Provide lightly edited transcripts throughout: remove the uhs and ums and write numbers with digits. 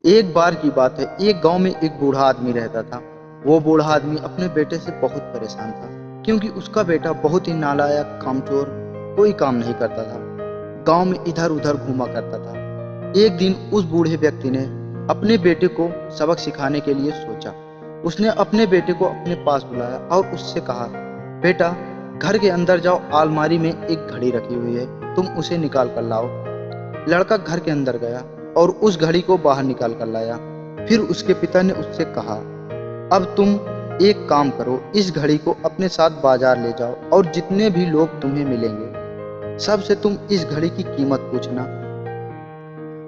एक बार की बात है, एक गांव में एक बूढ़ा आदमी रहता था। वो बूढ़ा आदमी अपने बेटे से बहुत परेशान था, क्योंकि उसका बेटा बहुत ही नालायक, कामचोर, कोई काम नहीं करता था। गांव में इधर उधर घूमा करता था। एक दिन उस बूढ़े व्यक्ति ने अपने बेटे को सबक सिखाने के लिए सोचा। उसने अपने बेटे को अपने पास बुलाया और उससे कहा, बेटा, घर के अंदर जाओ, अलमारी में एक घड़ी रखी हुई है, तुम उसे निकाल कर लाओ। लड़का घर के अंदर गया और उस घड़ी को बाहर निकाल कर लाया। फिर उसके पिता ने उससे कहा, अब तुम एक काम करो, इस घड़ी को अपने साथ बाजार ले जाओ और जितने भी लोग तुम्हें मिलेंगे सबसे तुम इस घड़ी की कीमत पूछना।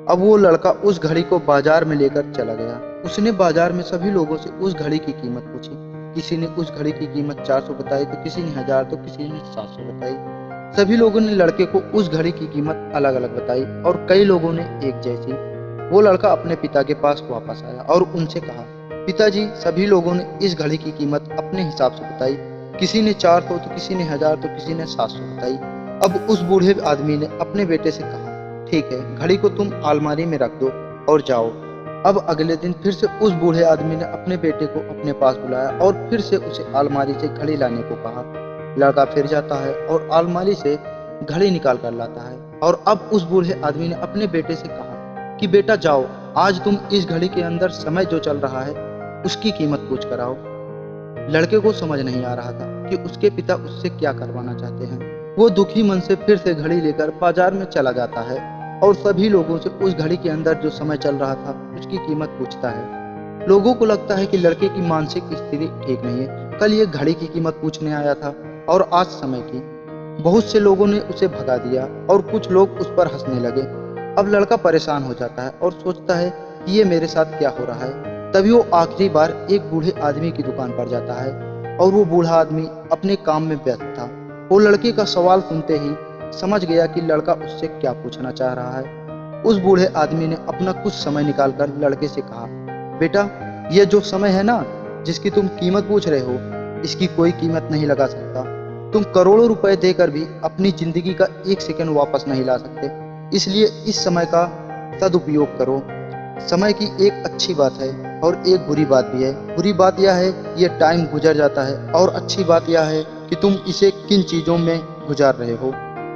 अब वो लड़का उस घड़ी को बाजार में लेकर चला गया। उसने बाजार में सभी लोगों से उस घड़ी की कीमत पूछी। किसी ने उस घड़ी की कीमत 400 बताई, तो किसी ने 1000, तो किसी ने 700 बताई। सभी लोगों ने लड़के को उस घड़ी की कीमत अलग अलग बताई और कई लोगों ने एक जैसी। वो लड़का अपने पिता के पास वापस आया और उनसे कहा, पिताजी, सभी लोगों ने इस घड़ी की कीमत अपने हिसाब से बताई। किसी ने 400, तो किसी ने 1000, तो किसी ने 700 बताई। अब उस बूढ़े आदमी ने अपने बेटे से कहा, ठीक है, घड़ी को तुम अलमारी में रख दो और जाओ। अब अगले दिन फिर से उस बूढ़े आदमी ने अपने बेटे को अपने पास बुलाया और फिर से उसे अलमारी से घड़ी लाने को कहा। लड़का फिर जाता है और अलमारी से घड़ी निकाल कर लाता है। और अब उस बूढ़े आदमी ने अपने बेटे से कहा कि बेटा जाओ, आज तुम इस घड़ी के अंदर समय जो चल रहा है उसकी कीमत पूछ कर आओ। लड़के को समझ नहीं आ रहा था कि उसके पिता उससे क्या करवाना चाहते हैं। वो दुखी मन से फिर से घड़ी लेकर बाजार में चला जाता है और सभी लोगों से उस घड़ी के अंदर जो समय चल रहा था उसकी कीमत पूछता है। लोगों को लगता है कि लड़के की मानसिक स्थिति ठीक नहीं है। कल ये घड़ी की कीमत पूछने आया था और आज समय की। बहुत से लोगों ने उसे भगा दिया और कुछ लोग उस पर हंसने लगे। अब लड़का परेशान हो जाता है और सोचता है कि ये मेरे साथ क्या हो रहा है। तभी वो आखिरी बार एक बूढ़े आदमी की दुकान पर जाता है और वो बूढ़ा आदमी अपने काम में व्यस्त था। वो लड़के का सवाल सुनते ही समझ गया कि लड़का उससे क्या पूछना चाह रहा है। उस बूढ़े आदमी ने अपना कुछ समय निकालकर लड़के से कहा, बेटा, ये जो समय है ना, जिसकी तुम कीमत पूछ रहे हो, इसकी कोई कीमत नहीं लगा सकता। तुम करोड़ों रुपए देकर भी अपनी जिंदगी का एक सेकंड वापस नहीं ला सकते। इसलिए इस समय का सदुपयोग करो। समय की एक अच्छी बात है और एक बुरी बात भी है। बुरी बात यह है कि ये टाइम गुजर जाता है और अच्छी बात यह है कि तुम इसे किन चीज़ों में गुजार रहे हो,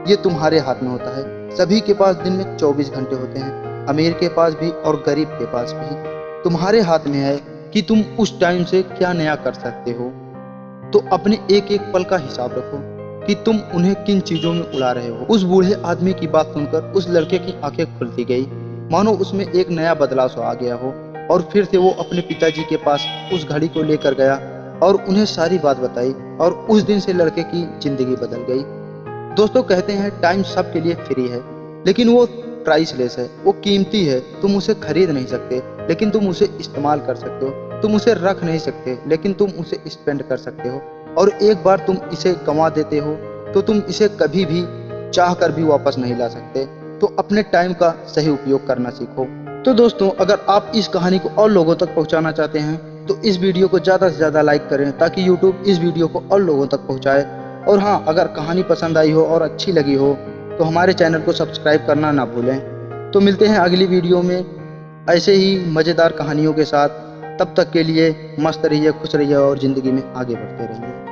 ये तुम्हारे हाथ में होता है। सभी के पास दिन में 24 घंटे होते हैं, अमीर के पास भी और गरीब के पास भी। तुम्हारे हाथ में है कि तुम उस टाइम से क्या नया कर सकते हो। तो अपने एक एक पल का हिसाब रखो कि तुम उन्हें किन चीजों में उड़ा रहे हो। उस बूढ़े आदमी की बात सुनकर उस लड़के की आंखें खुलती गई, मानो उसमें एक नया बदलाव सा आ गया हो। और फिर से वो अपने पिताजी के पास उस घड़ी को लेकर गया और उन्हें सारी बात बताई और उस दिन से लड़के की जिंदगी बदल गई। दोस्तों, कहते हैं टाइम सबके लिए फ्री है, लेकिन वो प्राइसलेस है, वो कीमती है। तुम उसे खरीद नहीं सकते, लेकिन तुम उसे इस्तेमाल कर सकते हो। तुम उसे रख नहीं सकते, लेकिन तुम उसे स्पेंड कर सकते हो। और एक बार तुम इसे गंवा देते हो तो तुम इसे कभी भी चाह कर भी वापस नहीं ला सकते। तो अपने टाइम का सही उपयोग करना सीखो। तो दोस्तों, अगर आप इस कहानी को और लोगों तक पहुंचाना चाहते हैं तो इस वीडियो को ज़्यादा से ज़्यादा लाइक करें, ताकि यूट्यूब इस वीडियो को और लोगों तक पहुंचाए। और हाँ, अगर कहानी पसंद आई हो और अच्छी लगी हो तो हमारे चैनल को सब्सक्राइब करना ना भूलें। तो मिलते हैं अगली वीडियो में ऐसे ही मज़ेदार कहानियों के साथ। तब तक के लिए मस्त रहिए, खुश रहिए और ज़िंदगी में आगे बढ़ते रहिए।